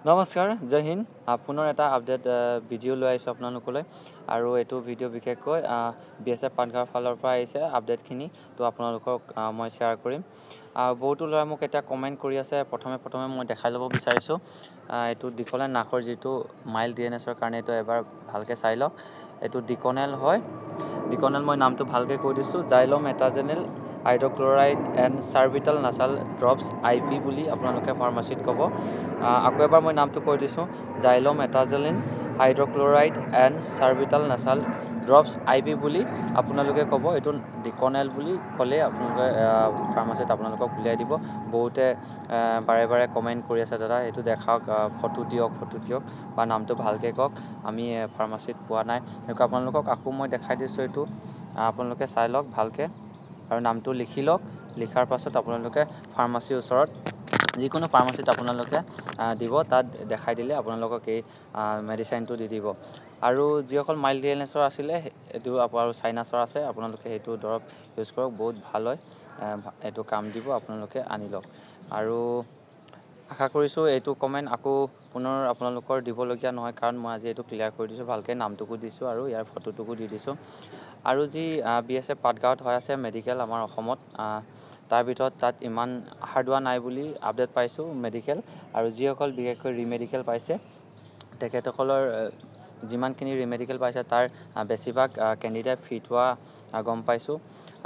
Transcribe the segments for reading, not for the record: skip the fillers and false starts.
নমস্কাৰ, জয় হিন্দ। পুনৰ এটা আপডেট ভিডিঅ' লৈ আহিছোঁ আপোনালোকলৈ আৰু এইটো ভিডিঅ' বিশেষকৈ BSF পাটগাঁৱৰ ফালৰ পৰা আহিছে আপডেটখিনি। তো আপোনালোকক মই শ্বেয়াৰ কৰিম। বহুতো ল'ৰাই মোক এতিয়া কমেণ্ট কৰি আছে। প্ৰথমে মই দেখাই ল'ব বিচাৰিছোঁ এইটো ডিকনেল নাকৰ যিটো মাইল্ড DNSৰ কাৰণে এইটো এবাৰ ভালকৈ চাই লওক। এইটো ডিকনেল হয়। ডিকনেল মই নামটো ভালকৈ কৈ দিছোঁ, জাইলম এটাজেনেল হাইড্ৰক্লৰাইড এণ্ড চাৰ্বিটাল নাছাল ড্ৰপছ IP বুলি আপোনালোকে ফাৰ্মাচীত ক'ব। আকৌ এবাৰ মই নামটো কৈ দিছোঁ, জাইলম এটাজেলিন হাইড্ৰক্লৰাইড এণ্ড চাৰ্বিটাল নাছাল ড্ৰপছ IP বুলি আপোনালোকে ক'ব। এইটো ডিকনেল বুলি ক'লেই আপোনালোকে ফাৰ্মাচীত আপোনালোকক উলিয়াই দিব। বহুতে বাৰে কমেণ্ট কৰি আছে, দাদা এইটো দেখাওক, ফটো দিয়ক বা নামটো ভালকৈ কওক, আমি ফাৰ্মাচীত পোৱা নাই। এনেকুৱা আপোনালোকক আকৌ মই দেখাই দিছোঁ। এইটো আপোনালোকে চাই লওক ভালকৈ আৰু নামটো লিখি লওক। লিখাৰ পাছত আপোনালোকে ফাৰ্মাচীৰ ওচৰত যিকোনো ফাৰ্মাচীত আপোনালোকে দিব, তাত দেখাই দিলে আপোনালোকক এই মেডিচাইনটো দি দিব। আৰু যিসকল মাইল্ড DNSৰ আছিলে এইটো আৰু চাইনাছৰ আছে, আপোনালোকে সেইটো দৰৱ ইউজ কৰক, বহুত ভাল হয়, এইটো কাম দিব, আপোনালোকে আনি লওক। আৰু আশা কৰিছোঁ এইটো কমেণ্ট আকৌ পুনৰ আপোনালোকৰ দিবলগীয়া নহয়, কাৰণ মই আজি এইটো ক্লিয়াৰ কৰি দিছোঁ ভালকৈ, নামটোকো দিছোঁ আৰু ইয়াৰ ফটোটোকো দি দিছোঁ। আৰু যি BSF পাটগাঁৱত হৈ আছে মেডিকেল আমাৰ অসমত, তাৰ ভিতৰত তাত ইমান হাৰ্ডৱা নাই বুলি আপডেট পাইছোঁ মেডিকেল। আৰু যিসকল বিশেষকৈ ৰিমেডিকেল পাইছে, তেখেতসকলৰ যিমানখিনি ৰিমেডিকেল পাইছে তাৰ বেছিভাগ কেণ্ডিডেট ফিট হোৱা গম পাইছোঁ।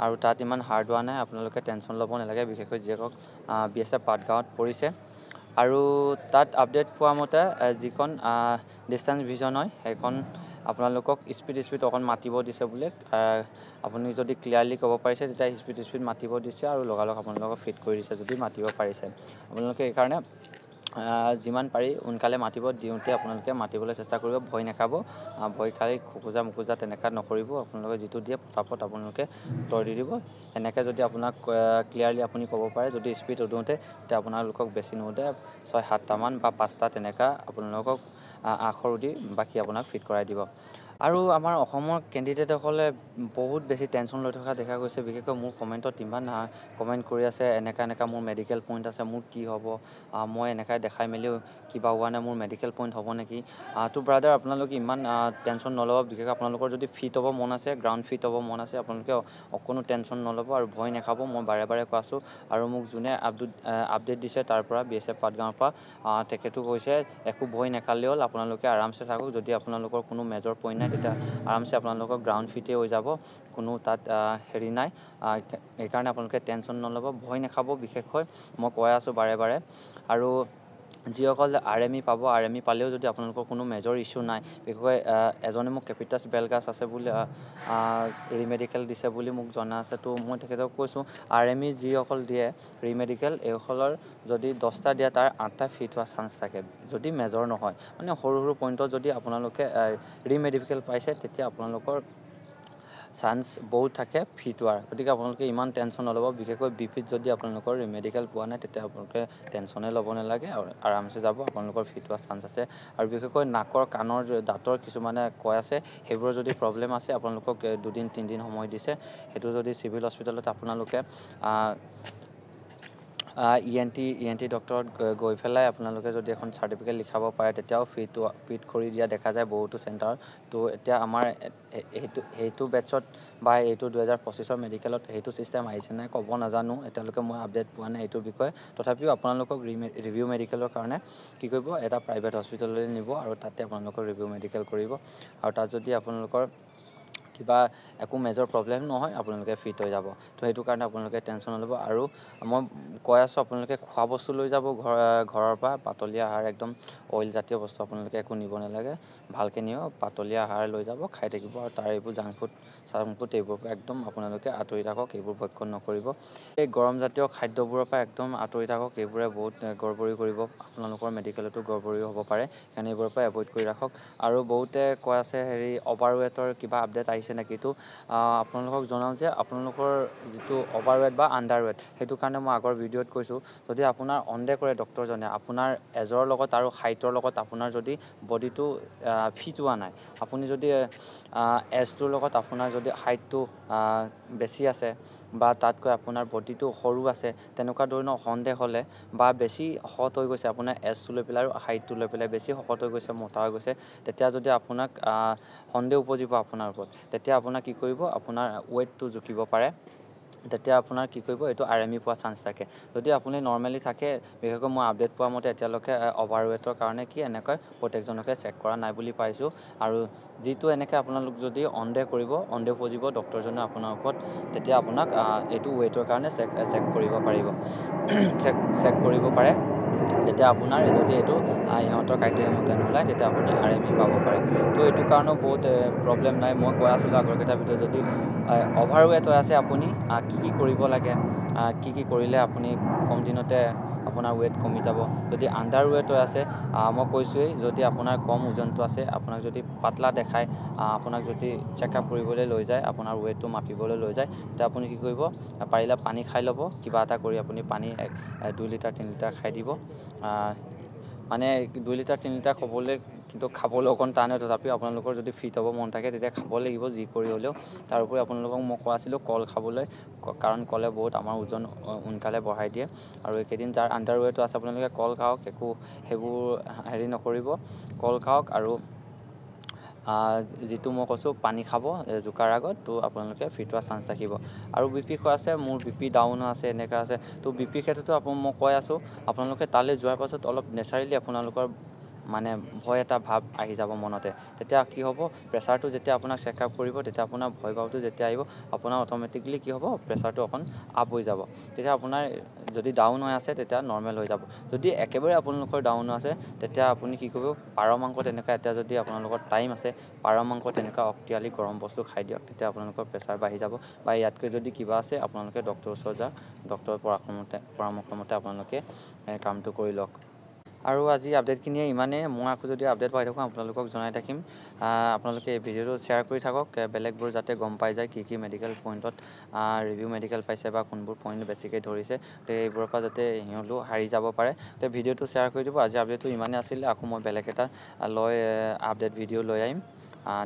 আৰু তাত ইমান হাৰ্ডৱা নাই, আপোনালোকে টেনশ্যন ল'ব নালাগে, বিশেষকৈ যিসকল BSF পাটগাঁৱত পৰিছে। আৰু তাত আপডেট পোৱা মতে যিখন ডিষ্টেঞ্চ ভিজন হয়, সেইখন আপোনালোকক স্পীড অকণ মাতিব দিছে বোলে। আপুনি যদি ক্লিয়াৰলি ক'ব পাৰিছে তেতিয়া স্পীড মাতিব দিছে আৰু লগালগ আপোনালোকক ফিট কৰি দিছে যদি মাতিব পাৰিছে। আপোনালোকে সেইকাৰণে যিমান পাৰি সোনকালে মাতিব দিওঁতে আপোনালোকে মাতিবলৈ চেষ্টা কৰিব, ভয় নাখাব। ভয় খাই খোকোজা মোকোজা তেনেকুৱা নকৰিব। আপোনালোকে যিটো দিয়ে পটাপট আপোনালোকে উত্তৰ দি দিব। এনেকৈ যদি আপোনাক ক্লিয়াৰলি আপুনি ক'ব পাৰে, যদি স্পীড সোধোতে তেতিয়া আপোনালোকক বেছি নোসোধে, 6-7টামান বা 5টা তেনেকুৱা আপোনালোকক আখৰ দি বাকী আপোনাক ফিট কৰাই দিব। আৰু আমাৰ অসমৰ কেণ্ডিডেটসকলে বহুত বেছি টেনশ্যন লৈ থকা দেখা গৈছে। বিশেষকৈ মোৰ কমেণ্টত ইমান কমেণ্ট কৰি আছে, এনেকুৱা মোৰ মেডিকেল পইণ্ট আছে, মোৰ কি হ'ব, মই এনেকৈ দেখাই মেলিও কিবা হোৱা নাই, মোৰ মেডিকেল পইণ্ট হ'ব নেকি। তো ব্ৰাদাৰ আপোনালোকে ইমান টেনশ্যন নল'ব। বিশেষকৈ আপোনালোকৰ যদি ফিট হ'ব মন আছে, গ্ৰাউণ্ড ফিট হ'ব মন আছে, আপোনালোকে অকণো টেনশ্যন নল'ব আৰু ভয় নাখাব। মই বাৰে কৈ আছোঁ। আৰু মোক যোনে আপডেট দিছে তাৰ পৰা BSF পাটগাঁৱৰ পৰা, তেখেতো কৈছে একো ভয় নাখালেই হ'ল, আপোনালোকে আৰামছে থাকক। যদি আপোনালোকৰ কোনো মেজৰ পইণ্ট নাই তেতিয়া আৰামছে আপোনালোকৰ গ্ৰাউণ্ড ফিটেই হৈ যাব, কোনো তাত হেৰি নাই। সেইকাৰণে আপোনালোকে টেনশ্যন নল'ব, ভয় নাখাব। বিশেষকৈ মই কৈ আছোঁ বাৰে। আৰু যিসকল RME পাব, RME পালেও যদি আপোনালোকৰ কোনো মেজৰ ইছ্যু নাই, বিশেষকৈ এজনে মোক কেপিটাছ বেলগাছ আছে বুলি ৰিমেডিকেল দিছে বুলি মোক জনা আছে। তো মই তেখেতক কৈছোঁ RME যিসকল দিয়ে ৰিমেডিকেল, এইসকলৰ যদি 10টা দিয়ে তাৰ 8টা ফিট হোৱা চান্স থাকে, যদি মেজৰ নহয়। মানে সৰু পইণ্টত যদি আপোনালোকে ৰিমেডিকেল পাইছে তেতিয়া আপোনালোকৰ চান্স বহুত থাকে ফিট হোৱাৰ। গতিকে আপোনালোকে ইমান টেনশ্যন নল'ব। বিশেষকৈ BPত যদি আপোনালোকৰ ৰিমেডিকেল পোৱা নাই তেতিয়া আপোনালোকে টেনশ্যনে ল'ব নালাগে, আৰু আৰামছে যাব, আপোনালোকৰ ফিট হোৱা চান্স আছে। আৰু বিশেষকৈ নাকৰ কাণৰ দাঁতৰ কিছুমানে কৈ আছে, সেইবোৰৰ যদি প্ৰব্লেম আছে আপোনালোকক 2-3 দিন সময় দিছে। সেইটো যদি চিভিল হস্পিটেলত আপোনালোকে ENT ডক্টৰত গৈ পেলাই আপোনালোকে যদি এখন চাৰ্টিফিকেট লিখাব পাৰে, তেতিয়াও ফিট কৰি দিয়া দেখা যায় বহুতো চেণ্টাৰত। তো এতিয়া আমাৰ সেইটো বেটছত বা এইটো 2025ৰ মেডিকেলত সেইটো ছিষ্টেম আহিছে নাই ক'ব নাজানো, এতিয়ালৈকে মই আপডেট পোৱা নাই এইটোৰ বিষয়ে। তথাপিও আপোনালোকক ৰিভিউ মেডিকেলৰ কাৰণে কি কৰিব, এটা প্ৰাইভেট হস্পিটেললৈ নিব আৰু তাতে আপোনালোকৰ ৰিভিউ মেডিকেল কৰিব। আৰু তাত যদি আপোনালোকৰ কিবা একো মেজৰ প্ৰব্লেম নহয়, আপোনালোকে ফিট হৈ যাব। তো সেইটো কাৰণে আপোনালোকে টেনশ্যন নল'ব। আৰু মই কৈ আছোঁ, আপোনালোকে খোৱা বস্তু লৈ যাব ঘৰৰ পৰা, পাতলীয়া আহাৰ, একদম অইল জাতীয় বস্তু আপোনালোকে একো নিব নালাগে। ভালকৈ নিয়ক, পাতলীয়া আহাৰ লৈ যাব, খাই থাকিব। আৰু তাৰ এইবোৰ জাংক ফুড এইবোৰৰ পৰা একদম আপোনালোকে আঁতৰি থাকক, এইবোৰ ভক্ষণ নকৰিব। এই গৰমজাতীয় খাদ্যবোৰৰ পৰা একদম আঁতৰি থাকক, এইবোৰে বহুত গড়বড়ি কৰিব, আপোনালোকৰ মেডিকেলতো গড়বড়ি হ'ব পাৰে। সেইকাৰণে এইবোৰৰ পৰা এভইড কৰি ৰাখক। আৰু বহুতে কৈ আছে অভাৰৱেটৰ কিবা আপডেট আহিছে নেকি। তো আপোনালোকক জনাওঁ যে আপোনালোকৰ যিটো অভাৰৱেট বা আণ্ডাৰৱেট, সেইটো কাৰণে মই আগৰ ভিডিঅ'ত কৈছোঁ, যদি আপোনাৰ সন্দেহ কৰে ডক্টৰজনে আপোনাৰ এজৰ লগত আৰু হাইটৰ লগত আপোনাৰ যদি বডিটো ফিট হোৱা নাই, আপুনি যদি এজটোৰ লগত আপোনাৰ যদি হাইটটো বেছি আছে বা তাতকৈ আপোনাৰ বডিটো সৰু আছে তেনেকুৱা ধৰণৰ সন্দেহ হ'লে বা বেছি শকত হৈ গৈছে আপোনাৰ এজটো লৈ পেলাই আৰু হাইটটো লৈ পেলাই বেছি শকত হৈ গৈছে মোটা হৈ গৈছে তেতিয়া যদি আপোনাক সন্দেহ উপজিব আপোনাৰ ওপৰত তেতিয়া আপোনাক কি কৰিব আপোনাৰ ৱেটটো জুখিব পাৰে তেতিয়া আপোনাৰ কি কৰিব এইটো আৰএমই পোৱা চান্স থাকে যদি আপুনি নৰ্মেলি থাকে বিশেষকৈ মই আপডেট পোৱা মতে এতিয়ালৈকে অভাৰৱেটৰ কাৰণে কি এনেকৈ প্ৰত্যেকজনকে চেক কৰা নাই বুলি পাইছোঁ আৰু যিটো এনেকৈ আপোনালোক যদি সন্দেহ কৰিব সন্দেহ উপজিব ডক্টৰজনে আপোনাৰ ওপৰত তেতিয়া আপোনাক এইটো ৱেটৰ কাৰণে চেক কৰিব পাৰিব চেক কৰিব পাৰে তেতিয়া আপোনাৰ যদি এইটো ইহঁতৰ ক্ৰাইটেৰিয়া মতে নোলায় তেতিয়া আপুনি আৰএমই পাব পাৰে তো এইটো কাৰণেও বহুত প্ৰব্লেম নাই মই কৈ আছিলোঁ আগৰকেইটা ভিডিঅ' যদি অভাৰৱেট হৈ আছে আপুনি কি কৰিব লাগে কি কৰিলে আপুনি কম দিনতে আপোনাৰ ৱেট কমি যাব যদি আণ্ডাৰ ৱেট হৈ আছে মই কৈছোঁৱেই যদি আপোনাৰ কম ওজনটো আছে আপোনাক যদি পাতলা দেখায় আপোনাক যদি চেকআপ কৰিবলৈ লৈ যায় আপোনাৰ ৱেটটো মাপিবলৈ লৈ যায় তেতিয়া আপুনি কি কৰিব পাৰিলে পানী খাই ল'ব কিবা এটা কৰি আপুনি পানী 2 লিটাৰ 3 লিটাৰ খাই দিব মানে 2 লিটাৰ 3 লিটাৰ কিন্তু খাবলৈ অকণ টান হয় তথাপিও আপোনালোকৰ যদি ফিট হ'ব মন থাকে তেতিয়া খাব লাগিব যি কৰি হ'লেও তাৰ উপৰি আপোনালোকক মই কোৱা আছিলোঁ কল খাবলৈ কাৰণ কলে বহুত আমাৰ ওজন সোনকালে বঢ়াই দিয়ে আৰু এইকেইদিন যাৰ আণ্ডাৰ ৱেটো আছে আপোনালোকে কল খাওক একো সেইবোৰ হেৰি নকৰিব কল খাওক আৰু যিটো মই কৈছোঁ পানী খাব জোকাৰ আগত তো আপোনালোকে ফিট হোৱা চান্স থাকিব আৰু বিপি হৈ আছে মোৰ বিপি ডাউন আছে এনেকুৱা আছে তো বিপিৰ ক্ষেত্ৰতো মই কৈ আছোঁ আপোনালোকে তালৈ যোৱাৰ পাছত অলপ নেচাৰেলি আপোনালোকৰ মানে ভয় এটা ভাৱ আহি যাব মনতে তেতিয়া কি হ'ব প্ৰেছাৰটো যেতিয়া আপোনাক চেকআপ কৰিব তেতিয়া আপোনাৰ ভয় ভাৱটো যেতিয়া আহিব আপোনাৰ অট'মেটিকলি কি হ'ব প্ৰেছাৰটো অকণ আপ হৈ যাব তেতিয়া আপোনাৰ যদি ডাউন হৈ আছে তেতিয়া নৰ্মেল হৈ যাব যদি একেবাৰে আপোনালোকৰ ডাউন আছে তেতিয়া আপুনি কি কৰিব পাৰ মাংস তেনেকুৱা এতিয়া যদি আপোনালোকৰ টাইম আছে পাৰ মাংস তেনেকুৱা অক্তিয়ালি গৰম বস্তু খাই দিয়ক তেতিয়া আপোনালোকৰ প্ৰেছাৰ বাঢ়ি যাব বা ইয়াতকৈ যদি কিবা আছে আপোনালোকে ডক্টৰৰ ওচৰত যাওক ডক্টৰৰ পৰামৰ্শ মতে আপোনালোকে কামটো কৰি লওক আৰু আজি আপডেটখিনিয়ে ইমানেই মই আকৌ যদি আপডেট পাই থাকোঁ আপোনালোকক জনাই থাকিম আপোনালোকে এই ভিডিঅ'টো শ্বেয়াৰ কৰি থাকক বেলেগবোৰ যাতে গম পাই যায় কি মেডিকেল পইণ্টত ৰিভিউ মেডিকেল পাইছে বা কোনবোৰ পইণ্ট বেছিকৈ ধৰিছে তো এইবোৰৰ পৰা যাতে সিহঁতো হাৰি যাব পাৰে তো ভিডিঅ'টো শ্বেয়াৰ কৰি দিব আজি আপডেটটো ইমানেই আছিলে আকৌ মই বেলেগ এটা আপডেট ভিডিঅ' লৈ আহিম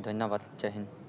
ধন্যবাদ জয় হিন্দ